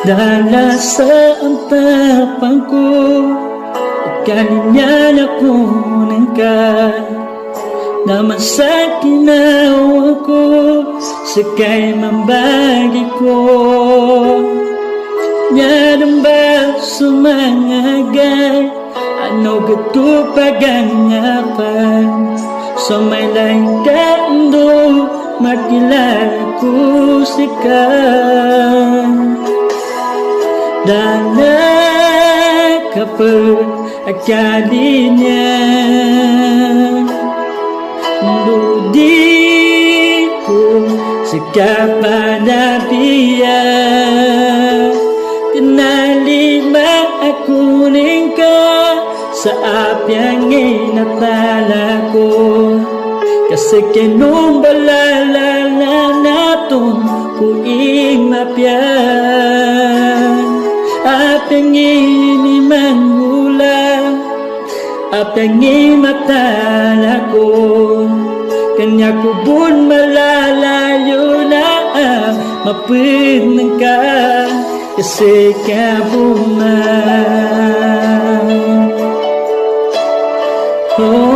Dala sa antapang ko, kanya na kunin ka. Naman sa ginawa ko, sakay mambagi ko. Yan ba sumangagay, ano gato pagangapan. So may lain kando, makilala ko sika. Dala ka pa akali niya, ludi ko sika panabiya. Kinalima ako rin ka sa apyang inatala ko. Kasi kinumbalala na itong kuing mapyan. Apyang inimang ulang, apyang imatala ko. Kanya ko bun malalayo na mapinang ka. Kasi ka buman. Oh,